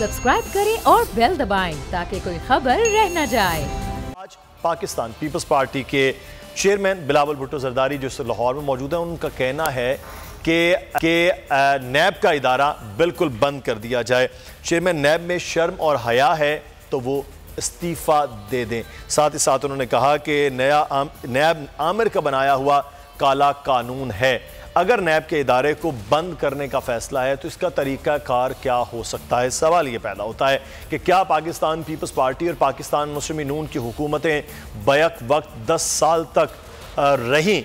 Subscribe करें और bell दबाएं ताकि कोई खबर रह न जाए। आज पाकिस्तान पीपल्स पार्टी के चेयरमैन बिलावल भुट्टो जरदारी जो लाहौर में मौजूद है, उनका कहना है कि नैब का इदारा बिल्कुल बंद कर दिया जाए। चेयरमैन नैब में शर्म और हया है तो वो इस्तीफ़ा दे दें। साथ ही साथ उन्होंने कहा कि नैब आमिर का बनाया हुआ काला कानून है। अगर नैब के इदारे को बंद करने का फैसला है तो इसका तरीक़ाकार क्या हो सकता है। सवाल ये पैदा होता है कि क्या पाकिस्तान पीपल्स पार्टी और पाकिस्तान मुस्लिम नून की हुकूमतें बैक वक्त 10 साल तक रहीं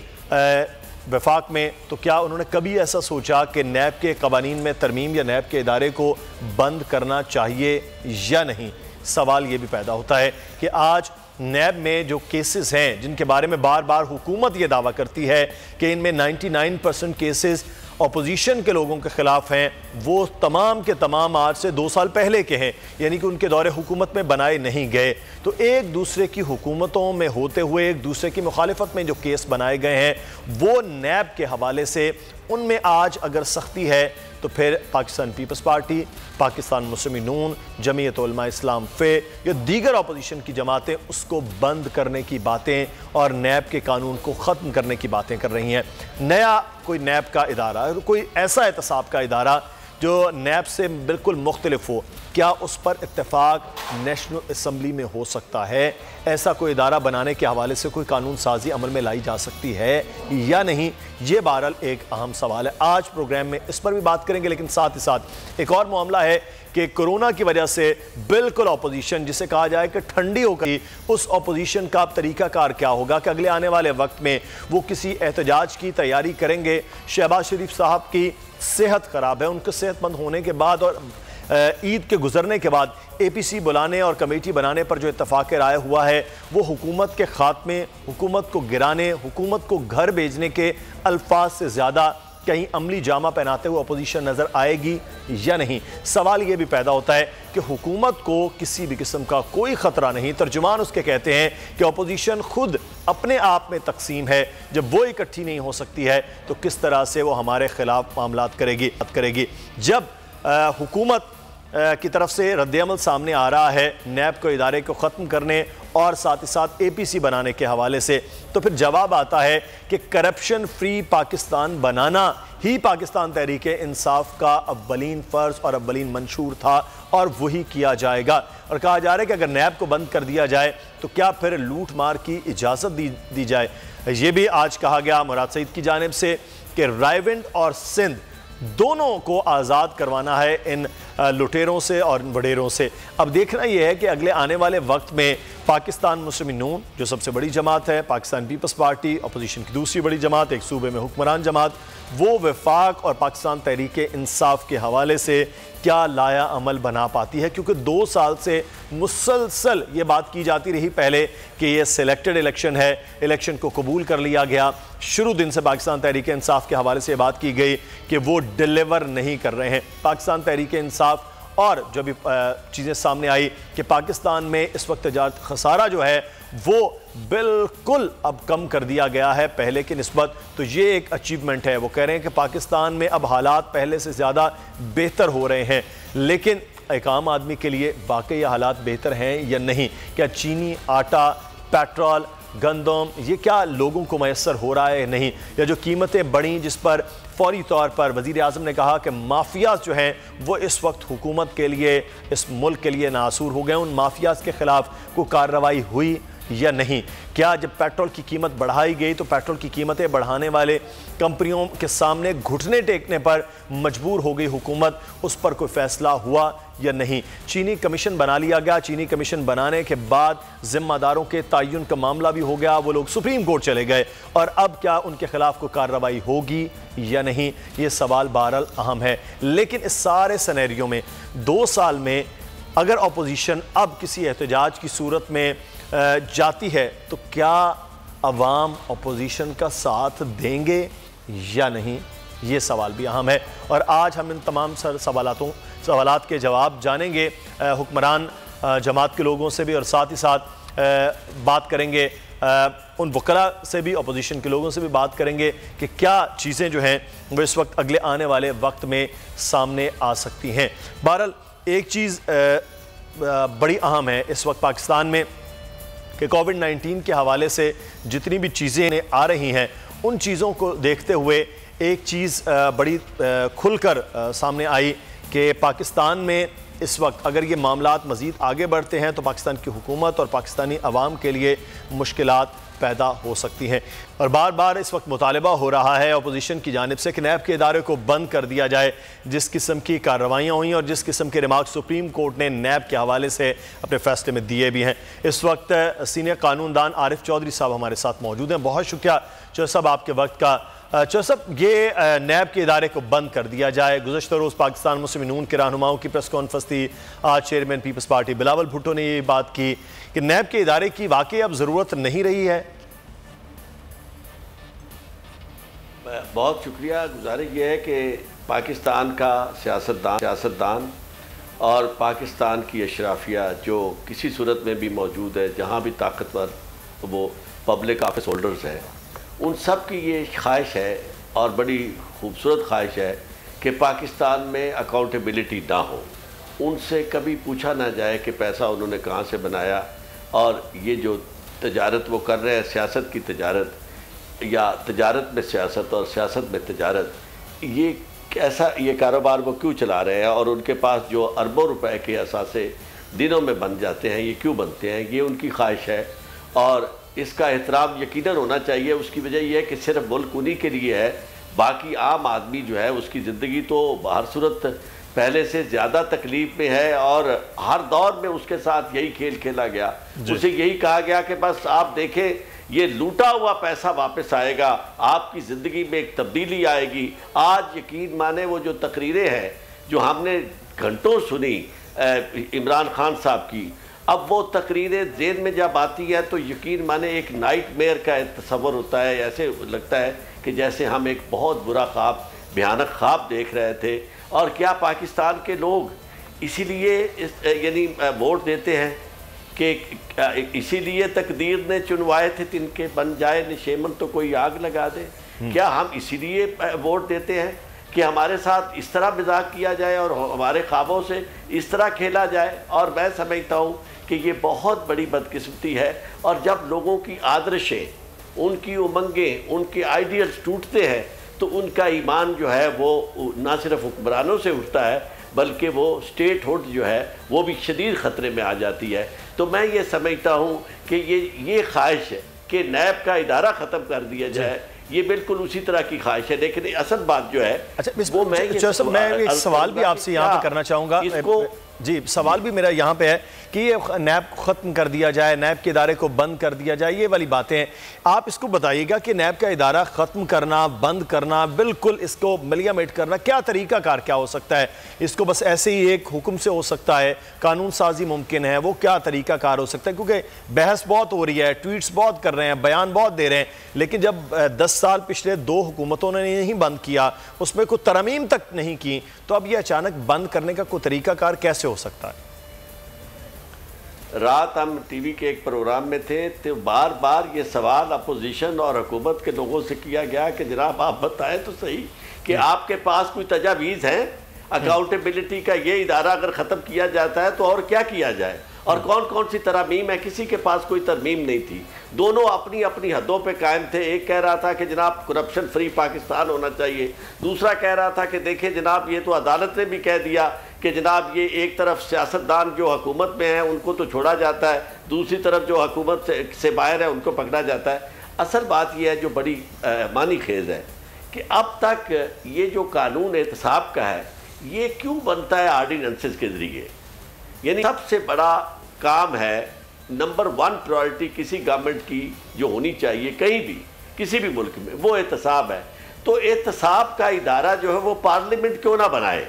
वफाक में, तो क्या उन्होंने कभी ऐसा सोचा कि नैब के कवानीन में तरमीम या नैब के इदारे को बंद करना चाहिए या नहीं। सवाल ये भी पैदा होता है कि आज नैब में जो केसेस हैं जिनके बारे में बार बार हुकूमत ये दावा करती है कि इनमें 99% केसेस अपोजिशन के लोगों के खिलाफ हैं, वो तमाम के तमाम आज से 2 साल पहले के हैं, यानी कि उनके दौरे हुकूमत में बनाए नहीं गए। तो एक दूसरे की हुकूमतों में होते हुए एक दूसरे की मुखालिफत में जो केस बनाए गए हैं वो नैब के हवाले से उनमें आज अगर सख्ती है तो फिर पाकिस्तान पीपल्स पार्टी, पाकिस्तान मुस्लिम नून, जमीयत उलमा इस्लाम फे या दीगर अपोजिशन की जमातें उसको बंद करने की बातें और नैब के कानून को ख़त्म करने की बातें कर रही हैं। नया कोई नैब का इदारा, कोई ऐसा एहतसाब का इदारा जो नैब से बिल्कुल मुख्तलिफ हो, क्या उस पर इत्तेफाक नेशनल असम्बली में हो सकता है? ऐसा कोई इदारा बनाने के हवाले से कोई कानून साजी अमल में लाई जा सकती है या नहीं, ये बहरहाल एक अहम सवाल है। आज प्रोग्राम में इस पर भी बात करेंगे, लेकिन साथ ही साथ एक और मामला है कि कोरोना की वजह से बिल्कुल अपोजिशन, जिसे कहा जाए कि ठंडी हो गई, उस अपोजिशन का तरीक़ाकार क्या होगा कि अगले आने वाले वक्त में वो किसी एहतजाज की तैयारी करेंगे। शहबाज शरीफ साहब की सेहत ख़राब है, उनके सेहतमंद होने के बाद और ईद के गुजरने के बाद APC बुलाने और कमेटी बनाने पर जो इत्तफाक राय हुआ है वो हुकूमत के खात्मे, हुकूमत को गिराने, हुकूमत को घर भेजने के अल्फाज से ज़्यादा कहीं अमली जामा पहनाते हुए अपोजिशन नज़र आएगी या नहीं। सवाल ये भी पैदा होता है कि हुकूमत को किसी भी किस्म का कोई ख़तरा नहीं। तर्जुमान उसके कहते हैं कि अपोजिशन खुद अपने आप में तकसीम है, जब वो इकट्ठी नहीं हो सकती है तो किस तरह से वो हमारे खिलाफ मामलात करेगी। जब हुकूमत की तरफ से रद्द-ए-अमल सामने आ रहा है नैब को इदारे को ख़त्म करने और साथ ही साथ APC बनाने के हवाले से, तो फिर जवाब आता है कि करप्शन फ्री पाकिस्तान बनाना ही पाकिस्तान तहरीक इंसाफ का अव्वलीन फ़र्ज़ और अव्वलीन मंशूर था और वही किया जाएगा। और कहा जा रहा है कि अगर नैब को बंद कर दिया जाए तो क्या फिर लूट मार की इजाज़त दी जाए। ये भी आज कहा गया मुराद सईद की जानिब से कि रायविंड और सिंध दोनों को आज़ाद करवाना है इन लुटेरों से और वडेरों से। अब देखना यह है कि अगले आने वाले वक्त में पाकिस्तान मुस्लिम नून जो सबसे बड़ी जमात है, पाकिस्तान पीपल्स पार्टी अपोजिशन की दूसरी बड़ी जमात, एक सूबे में हुक्मरान जमात, वो वफाक और पाकिस्तान तहरीक इंसाफ के हवाले से क्या लाया अमल बना पाती है। क्योंकि 2 साल से मुसलसल ये बात की जाती रही पहले कि ये सिलेक्टेड इलेक्शन है, इलेक्शन को कबूल कर लिया गया। शुरू दिन से पाकिस्तान तहरीक इंसाफ के हवाले से बात की गई कि वो डिलीवर नहीं कर रहे हैं। पाकिस्तान तहरीक इंसाफ और जब चीज़ें सामने आई कि पाकिस्तान में इस वक्त तजारत खसारा जो है वो बिल्कुल अब कम कर दिया गया है पहले की निस्बत, तो ये एक अचीवमेंट है। वो कह रहे हैं कि पाकिस्तान में अब हालात पहले से ज़्यादा बेहतर हो रहे हैं। लेकिन एक आम आदमी के लिए वाकई हालात बेहतर हैं या नहीं? क्या चीनी, आटा, पेट्रोल, गंदम ये क्या लोगों को मैसर हो रहा है नहीं? या जो कीमतें बढ़ी जिस पर फौरी तौर पर वज़ीर आज़म ने कहा कि माफियाज जो हैं वो इस वक्त हुकूमत के लिए, इस मुल्क के लिए नासूर हो गए, उन माफियाज के ख़िलाफ़ कोई कार्रवाई हुई या नहीं? क्या जब पेट्रोल की कीमत बढ़ाई गई तो पेट्रोल की कीमतें बढ़ाने वाले कंपनियों के सामने घुटने टेकने पर मजबूर हो गई हुकूमत, उस पर कोई फ़ैसला हुआ या नहीं? चीनी कमीशन बना लिया गया, चीनी कमीशन बनाने के बाद जिम्मेदारों के तयन का मामला भी हो गया, वो लोग सुप्रीम कोर्ट चले गए और अब क्या उनके खिलाफ कोई कार्रवाई होगी या नहीं, ये सवाल बहरहाल अहम है। लेकिन इस सारे सिनेरियो में 2 साल में अगर अपोजिशन अब किसी एहतजाज की सूरत में जाती है तो क्या अवाम अपोजिशन का साथ देंगे या नहीं, ये सवाल भी अहम है। और आज हम इन तमाम सवालात के जवाब जानेंगे हुक्मरान जमात के लोगों से भी, और साथ ही साथ बात करेंगे उन वकला से भी, अपोजिशन के लोगों से भी बात करेंगे कि क्या चीज़ें जो हैं वो इस वक्त अगले आने वाले वक्त में सामने आ सकती हैं। बहरहाल एक चीज़ बड़ी अहम है इस वक्त पाकिस्तान में कि कोविड-19 के हवाले से जितनी भी चीज़ें आ रही हैं उन चीज़ों को देखते हुए एक चीज़ बड़ी खुलकर सामने आई कि पाकिस्तान में इस वक्त अगर ये मामलात मज़ीद आगे बढ़ते हैं तो पाकिस्तान की हुकूमत और पाकिस्तानी अवाम के लिए मुश्किलात पैदा हो सकती हैं। और बार बार इस वक्त मुतालबा हो रहा है अपोजिशन की जानिब से कि नैब के इदारे को बंद कर दिया जाए। जिस किस्म की कार्रवाइयाँ हुई और जिस किस्म के रिमार्क सुप्रीम कोर्ट ने नैब के हवाले से अपने फैसले में दिए भी हैं। इस वक्त सीनियर कानूनदान आरिफ चौधरी साहब हमारे साथ मौजूद हैं। बहुत शुक्रिया चौधरी साहब आपके वक्त का। चौधरी साहब, ये नैब के इदारे को बंद कर दिया जाए, गुज़श्ता रोज़ पाकिस्तान मुस्लिम नून के रहनुमाओं की प्रेस कॉन्फ्रेंस थी, आज चेयरमैन पीपल्स पार्टी बिलावल भुट्टो ने ये बात की कि नैब के इदारे की वाकई अब ज़रूरत नहीं रही है। बहुत शुक्रिया। गुजारिश ये है कि पाकिस्तान का सियासतदान और पाकिस्तान की अशराफिया जो किसी सूरत में भी मौजूद है, जहाँ भी ताकतवर वो पब्लिक ऑफिस होल्डर्स हैं, उन सब की ये ख्वाहिश है और बड़ी खूबसूरत ख्वाहिश है कि पाकिस्तान में अकाउंटेबिलिटी ना हो। उनसे कभी पूछा ना जाए कि पैसा उन्होंने कहाँ से बनाया, और ये जो तजारत वो कर रहे हैं, सियासत की तजारत या तजारत में सियासत और सियासत में तजारत, ये कैसा ये कारोबार वो क्यों चला रहे हैं, और उनके पास जो अरबों रुपए के असासे दिनों में बन जाते हैं, ये क्यों बनते हैं, ये उनकी ख्वाहिश है। और इसका एहतराम यकीनन होना चाहिए। उसकी वजह यह है कि सिर्फ मुल्क उन्हीं के लिए है, बाकी आम आदमी जो है उसकी ज़िंदगी तो हर सूरत पहले से ज़्यादा तकलीफ़ में है, और हर दौर में उसके साथ यही खेल खेला गया। उसे यही कहा गया कि बस आप देखें, ये लूटा हुआ पैसा वापस आएगा, आपकी ज़िंदगी में एक तब्दीली आएगी। आज यकीन माने वो जो तकरीरें हैं जो हमने घंटों सुनी इमरान खान साहब की, अब वो तकरीरें ज़हन में जब आती है तो यकीन माने एक नाइटमेयर का तस्वर होता है। ऐसे लगता है कि जैसे हम एक बहुत बुरा ख्वाब, भयानक ख्वाब देख रहे थे। और क्या पाकिस्तान के लोग इसीलिए यानी वोट देते हैं कि इसीलिए तकदीर ने चुनवाए थे तिनके बन जाए निशेमन तो कोई आग लगा दे? क्या हम इसीलिए वोट देते हैं कि हमारे साथ इस तरह मजाक किया जाए और हमारे ख्वाबों से इस तरह खेला जाए? और मैं समझता हूँ कि ये बहुत बड़ी बदकिस्मती है। और जब लोगों की आदर्शें, उनकी उमंगें, उनके आइडियल्स टूटते हैं तो उनका ईमान जो है वो ना सिर्फ हुक्मरानों से उठता है बल्कि वो स्टेट हुड जो है वो भी शदीद ख़तरे में आ जाती है। तो मैं ये समझता हूँ कि ये ख्वाहिश है कि नैब का इदारा ख़त्म कर दिया जाए, ये बिल्कुल उसी तरह की ख्वाहिश है। लेकिन असल बात जो है वो मैं एक सवाल भी आपसे यहाँ पे करना चाहूँगा। जी, सवाल भी मेरा यहाँ पे है कि ये नैब ख़त्म कर दिया जाए, नैब के इदारे को बंद कर दिया जाए, ये वाली बातें हैं। आप इसको बताइएगा कि नैब का इदारा ख़त्म करना, बंद करना, बिल्कुल इसको मलियामेट करना, क्या तरीका कार क्या हो सकता है? इसको बस ऐसे ही एक हुक्म से हो सकता है, कानून साजी मुमकिन है, वो क्या तरीका कार हो सकता है? क्योंकि बहस बहुत हो रही है, ट्वीट्स बहुत कर रहे हैं, बयान बहुत दे रहे हैं, लेकिन जब 10 साल पिछले 2 हुकूमतों ने नहीं बंद किया, उसमें कोई तरमीम तक नहीं की, तो अब ये अचानक बंद करने का कोई तरीका कार कैसे हो सकता है? रात हम टीवी के एक प्रोग्राम में थे तो बार बार ये सवाल अपोजिशन और हुकूमत के लोगों से किया गया कि जनाब आप बताएं तो सही कि आपके पास कोई तजावीज़ है अकाउंटेबिलिटी का? ये इदारा अगर ख़त्म किया जाता है तो और क्या किया जाए, और कौन कौन सी तरमीम है? किसी के पास कोई तरमीम नहीं थी। दोनों अपनी अपनी हदों पे कायम थे। एक कह रहा था कि जनाब करप्शन फ्री पाकिस्तान होना चाहिए, दूसरा कह रहा था कि देखिए जनाब ये तो अदालत ने भी कह दिया कि जनाब ये एक तरफ सियासतदान जो हुकूमत में है उनको तो छोड़ा जाता है, दूसरी तरफ जो हुकूमत से बाहर है उनको पकड़ा जाता है। असल बात यह है जो बड़ी मानी खेज़ है कि अब तक ये जो कानून एहतसाब का है ये क्यों बनता है आर्डिनेंसेस के ज़रिए? यानी सबसे बड़ा काम है, नंबर 1 प्रायोरिटी किसी गवर्नमेंट की जो होनी चाहिए कहीं भी किसी भी मुल्क में, वो एहतसाब है। तो एहतसाब का इदारा जो है वो पार्लियामेंट क्यों ना बनाए,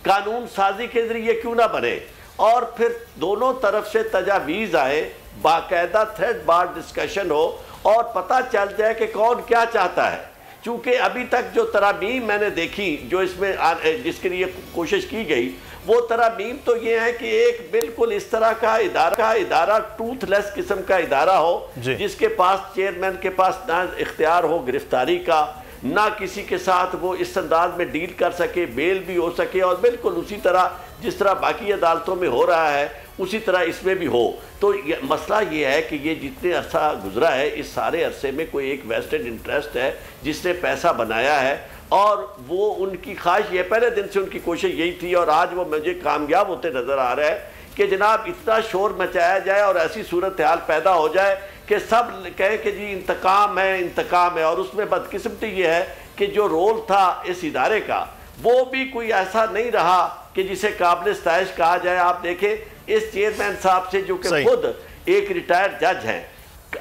कानून साजी के ज़रिए क्यों ना बने, और फिर दोनों तरफ से तजावीज़ आए, बाकायदा थ्रेड बार डिस्कशन हो और पता चल जाए कि कौन क्या चाहता है। चूँकि अभी तक जो तरामीम मैंने देखी जो इसमें जिसके लिए कोशिश की गई वो तरमीम तो ये है कि एक बिल्कुल इस तरह का इदारा टूथलेस किस्म का इदारा हो, जिसके पास चेयरमैन के पास ना इख्तियार हो गिरफ्तारी का, ना किसी के साथ वो इस अंदाज में डील कर सके, बेल भी हो सके, और बिल्कुल उसी तरह जिस तरह बाकी अदालतों में हो रहा है उसी तरह इसमें भी हो। तो मसला ये है कि ये जितने अरसा गुजरा है, इस सारे अरसे में कोई एक वेस्टेड इंटरेस्ट है जिसने पैसा बनाया है, और वो उनकी ख्वाहिश ये पहले दिन से उनकी कोशिश यही थी, और आज वो मुझे कामयाब होते नज़र आ रहा है कि जनाब इतना शोर मचाया जाए और ऐसी सूरत हाल पैदा हो जाए कि सब कहें कि जी इंतकाम है। और उसमें बदकिस्मती ये है कि जो रोल था इस इदारे का वो भी कोई ऐसा नहीं रहा कि जिसे काबिल सताइश कहा जाए। आप देखें इस चेयरमैन साहब से, जो कि खुद एक रिटायर्ड जज हैं,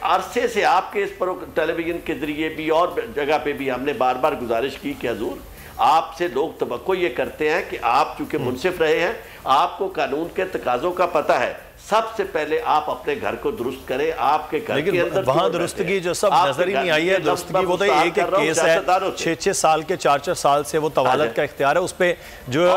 अरसे से आपके इस पर टेलीविजन के जरिए भी और जगह पे भी हमने बार बार गुजारिश की कि हजूर आपसे लोग तवक्को ये करते हैं कि आप चूंकि मुनसिफ रहे हैं, आपको कानून के तकाज़ों का पता है, सबसे पहले आप अपने घर को दुरुस्त करें। आपके घर के अंदर वहां दुरुस्तगी जो सब नजर ही नहीं आई है, दुरुस्तगी वो तो एक केस है 6-6 साल के 4-4 साल से वो तवालत का इख्तियार है, उस पर जो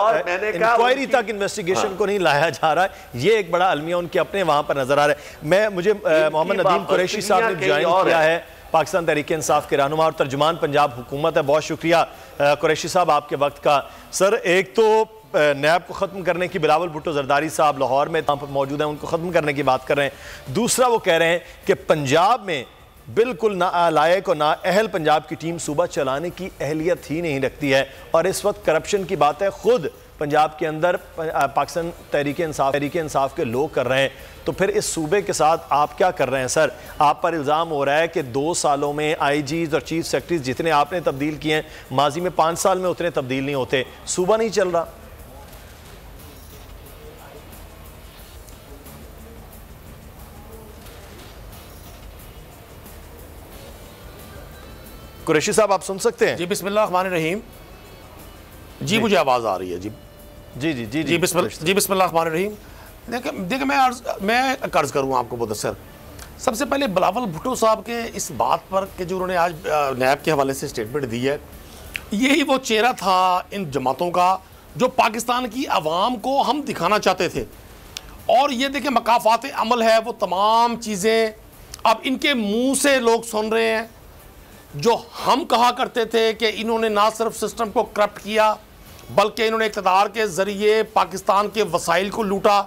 इंक्वायरी तक इन्वेस्टिगेशन को नहीं लाया जा रहा है, ये एक बड़ा अलमिया उनके अपने वहां पर नजर आ रहा है। मुझे मोहम्मद नदीम कुरैशी साहब ने ज्वाइन किया है, पाकिस्तान तहरीक इंसाफ के रहनुमा और तर्जुमान पंजाब हुकूमत है। बहुत शुक्रिया कुरैशी साहब आपके वक्त का। सर, एक तो नैब को ख़त्म करने की बिलावल भुट्टो जरदारी साहब लाहौर में मौजूद हैं, उनको ख़त्म करने की बात कर रहे हैं। दूसरा वो कह रहे हैं कि पंजाब में बिल्कुल नालायक और नाअहल पंजाब की टीम सूबा चलाने की अहलियत ही नहीं रखती है, और इस वक्त करप्शन की बात है खुद पंजाब के अंदर पाकिस्तान तहरीक इंसाफ के लोग कर रहे हैं। तो फिर इस सूबे के साथ आप क्या कर रहे हैं सर? आप पर इल्ज़ाम हो रहा है कि 2 सालों में आईजीज और चीफ सेक्रेटरीज जितने आपने तब्दील किए हैं, माजी में 5 साल में उतने तब्दील नहीं होते, सूबा नहीं चल रहा। कुरैशी साहब आप सुन सकते हैं? जी बिस्मिल्लाहिर्रहमानिर्रहीम। जी मुझे आवाज़ आ रही है। जी जी जी जी जी बिस्मिल्लाहिर्रहमानिर्रहीम। देखिए मैं कर्ज करूँ आपको मुदस्सर, सबसे पहले बिलावल भुट्टो साहब के इस बात पर कि जो उन्होंने आज नैब के हवाले से स्टेटमेंट दी है, यही वो चेहरा था इन जमातों का जो पाकिस्तान की आवाम को हम दिखाना चाहते थे। और ये देखिए मकाफात अमल है, वो तमाम चीज़ें अब इनके मुंह से लोग सुन रहे हैं। जो हम कहा करते थे कि इन्होंने ना सिर्फ सिस्टम को करप्ट किया बल्कि इन्होंने इक़्तिदार के ज़रिए पाकिस्तान के वसाइल को लूटा,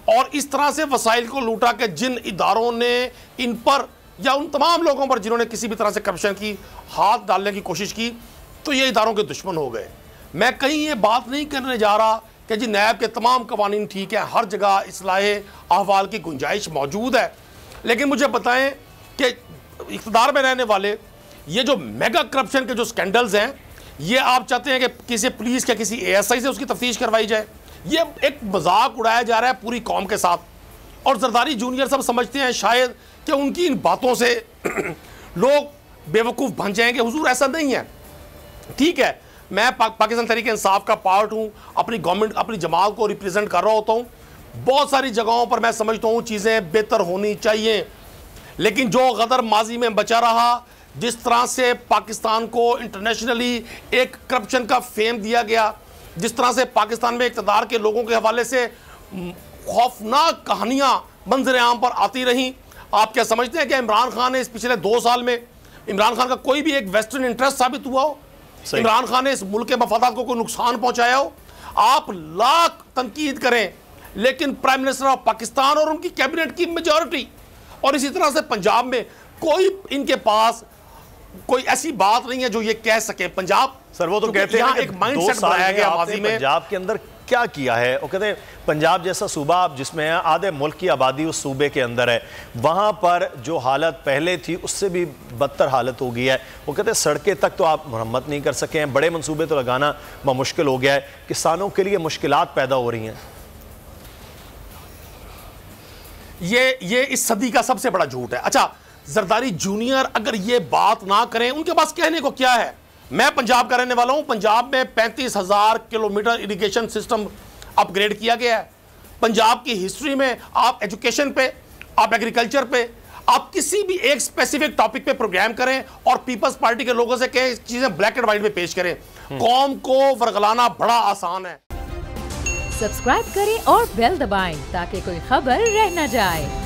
और इस तरह से वसाइल को लूटा कि जिन इदारों ने इन पर या उन तमाम लोगों पर जिन्होंने किसी भी तरह से करप्शन की हाथ डालने की कोशिश की, तो ये इदारों के दुश्मन हो गए। मैं कहीं ये बात नहीं करने जा रहा कि जी नैब के तमाम कवानीन ठीक है, हर जगह इस्लाहे अहवाल की गुंजाइश मौजूद है, लेकिन मुझे बताएं कि इक़्तिदार में रहने वाले ये जो मेगा करप्शन के जो स्कैंडल्स हैं, ये आप चाहते हैं कि किसी पुलिस या किसी ASI से उसकी तफ्तीश करवाई जाए? ये एक मजाक उड़ाया जा रहा है पूरी कौम के साथ। और जरदारी जूनियर सब समझते हैं शायद कि उनकी इन बातों से लोग बेवकूफ़ बन जाएंगे। हुजूर ऐसा नहीं है। ठीक है, मैं पाकिस्तान तहरीक इंसाफ का पार्ट हूँ, अपनी गवर्नमेंट अपनी जमात को रिप्रेजेंट कर रहा होता हूँ। बहुत सारी जगहों पर मैं समझता हूँ चीज़ें बेहतर होनी चाहिए, लेकिन जो गदर माजी में बचा रहा, जिस तरह से पाकिस्तान को इंटरनेशनली एक करप्शन का फेम दिया गया, जिस तरह से पाकिस्तान में इक़्तिदार के लोगों के हवाले से खौफनाक कहानियाँ मंजर आम पर आती रहीं। आप क्या समझते हैं कि इमरान खान ने इस पिछले 2 साल में इमरान खान का कोई भी एक वेस्टर्न इंटरेस्ट साबित हुआ हो? इमरान खान ने इस मुल्क के मफादात को कोई नुकसान पहुँचाया हो? आप लाख तनकीद करें, लेकिन प्राइम मिनिस्टर ऑफ पाकिस्तान और उनकी कैबिनेट की मेजॉरिटी, और इसी तरह से पंजाब में कोई इनके पास कोई ऐसी बात नहीं है जो ये कह सके। पंजाब सर वो तो कहते हैं एक माइंडसेट बनाया गया माजी में। पंजाब के अंदर क्या किया है? वो कहते हैं पंजाब जैसा सूबा जिसमें आधे मुल्क की आबादी उस सूबे के अंदर है, वहां पर जो हालत पहले थी उससे भी बदतर हालत हो गई है। वो कहते हैं सड़कें तक तो आप मरम्मत नहीं कर सके हैं, बड़े मंसूबे तो लगाना मुश्किल हो गया है, किसानों के लिए मुश्किलात पैदा हो रही हैं। ये इस सदी का सबसे बड़ा झूठ है। अच्छा, जरदारी जूनियर अगर ये बात ना करें, उनके पास कहने को क्या है? मैं पंजाब का रहने वाला हूं। पंजाब में 35,000 किलोमीटर इरिगेशन सिस्टम अपग्रेड किया गया है। पंजाब की हिस्ट्री में आप एजुकेशन पे, आप एग्रीकल्चर पे, आप किसी भी एक स्पेसिफिक टॉपिक पे प्रोग्राम करें और पीपल्स पार्टी के लोगों से कहें चीजें ब्लैक एंड व्हाइट में पेश करें, कौम को वर्गलाना बड़ा आसान है। सब्सक्राइब करें और बेल दबाएं ताकि कोई खबर रह न जाए।